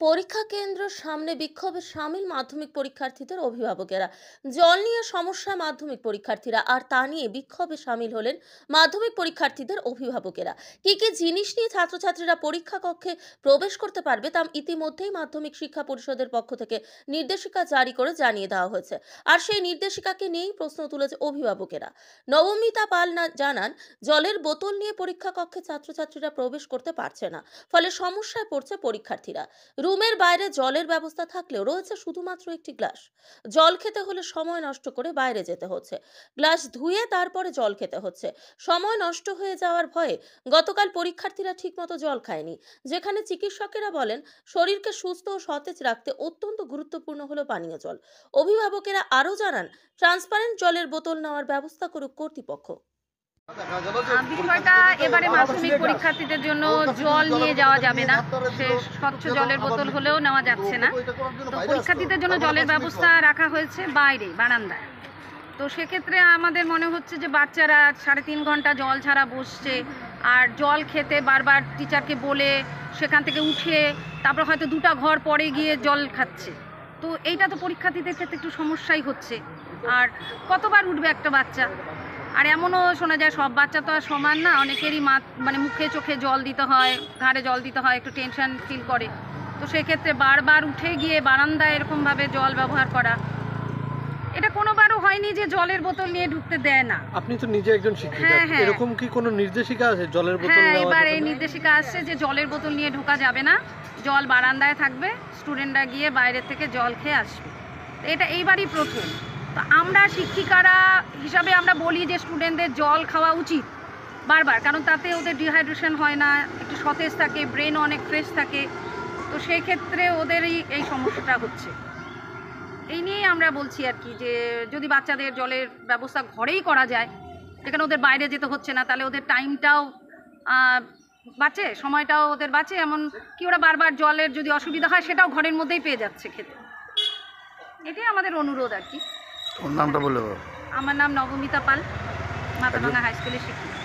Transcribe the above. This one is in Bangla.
পরীক্ষা কেন্দ্রের সামনে বিক্ষোভে সামিল মাধ্যমিক পরীক্ষার্থীদের অভিভাবকেরা। জল নিয়ে সমস্যা মাধ্যমিক পরীক্ষার্থীরা, আর তা নিয়ে বিক্ষোভে সামিল হলেন মাধ্যমিক পরীক্ষার্থীদের অভিভাবকেরা। কি কি জিনিস নিয়ে ছাত্রছাত্রীরা পরীক্ষা কক্ষে প্রবেশ করতে পারবে তা ইতিমধ্যেই মাধ্যমিক শিক্ষা পরিষদের পক্ষ থেকে নির্দেশিকা জারি করে জানিয়ে দেওয়া হয়েছে। আর সেই নির্দেশিকাকে নিয়েই প্রশ্ন তুলেছে অভিভাবকেরা। নবমিতা পাল জানান, জলের বোতল নিয়ে পরীক্ষা কক্ষে ছাত্রছাত্রীরা প্রবেশ করতে পারছে না, ফলে সমস্যায় পড়ছে পরীক্ষার্থীরা। রুমের বাইরে জলের ব্যবস্থা থাকলেও রয়েছে শুধুমাত্র একটি গ্লাস। জল খেতে হলে সময় নষ্ট করে বাইরে যেতে হচ্ছে, গ্লাস ধুয়ে তারপরে জল খেতে হচ্ছে। সময় নষ্ট হয়ে যাওয়ার ভয়ে গতকাল পরীক্ষার্থীরা ঠিকমতো জল খায়নি, যেখানে চিকিৎসকেরা বলেন শরীরকে সুস্থ ও সতেজ রাখতে অত্যন্ত গুরুত্বপূর্ণ হলো পানীয় জল। অভিভাবকেরা আরও জানান, ট্রান্সপারেন্ট জলের বোতল নেওয়ার ব্যবস্থা করুক কর্তৃপক্ষ। বিষয়টা এবারে মাধ্যমিক পরীক্ষার্থীদের জন্য জল নিয়ে যাওয়া যাবে না, সে স্বচ্ছ জলের বোতল হলেও নেওয়া যাচ্ছে না। তো পরীক্ষার্থীদের জন্য জলের ব্যবস্থা রাখা হয়েছে বাইরে বারান্দায়। তো সেক্ষেত্রে আমাদের মনে হচ্ছে যে বাচ্চারা 3.5 ঘন্টা জল ছাড়া বসছে, আর জল খেতে বারবার টিচারকে বলে সেখান থেকে উঠে তারপর হয়তো 2টা ঘর পরে গিয়ে জল খাচ্ছে। তো এইটা তো পরীক্ষার্থীদের ক্ষেত্রে একটু সমস্যাই হচ্ছে। আর কতবার উঠবে একটা বাচ্চা? আর এমনও শোনা যায় সব বাচ্চা তো আর সমান না, অনেকেরই মানে মুখে চোখে জল দিতে হয়, ঘাড়ে জল দিতে হয়, একটু টেনশন ফিল করে। তো সেক্ষেত্রে বারবার উঠে গিয়ে বারান্দায় এরকমভাবে জল ব্যবহার করা, এটা কোনোবারও হয়নি যে জলের বোতল নিয়ে ঢুকতে দেয় না। আপনি তো নিজে একজন শিক্ষিকা, এরকম কি কোনো নির্দেশিকা আছে জলের বোতল নেওয়া? এবার এই নির্দেশিকা আসছে যে জলের বোতল নিয়ে ঢোকা যাবে না, জল বারান্দায় থাকবে, স্টুডেন্টরা গিয়ে বাইরে থেকে জল খেয়ে আসবে। এটা এইবারই প্রথম। তো আমরা শিক্ষিকারা হিসাবে আমরা বলি যে স্টুডেন্টদের জল খাওয়া উচিত বারবার, কারণ তাতে ওদের ডিহাইড্রেশন হয় না, একটু সতেজ থাকে, ব্রেন অনেক ফ্রেশ থাকে। তো সেই ক্ষেত্রে ওদেরই এই সমস্যাটা হচ্ছে। এই নিয়েই আমরা বলছি আর কি, যে যদি বাচ্চাদের জলের ব্যবস্থা ঘরেই করা যায়, যেখানে ওদের বাইরে যেতে হচ্ছে না, তাহলে ওদের টাইমটাও বাঁচে, সময়টাও ওদের বাঁচে। এমন কি ওরা বারবার জলের যদি অসুবিধা হয় সেটাও ঘরের মধ্যেই পেয়ে যাচ্ছে খেতে। এটাই আমাদের অনুরোধ আর কি। ওর নামটা বলে। আমার নাম নবমিতা পাল, মাথাভাঙা হাই স্কুলের শিক্ষিকা।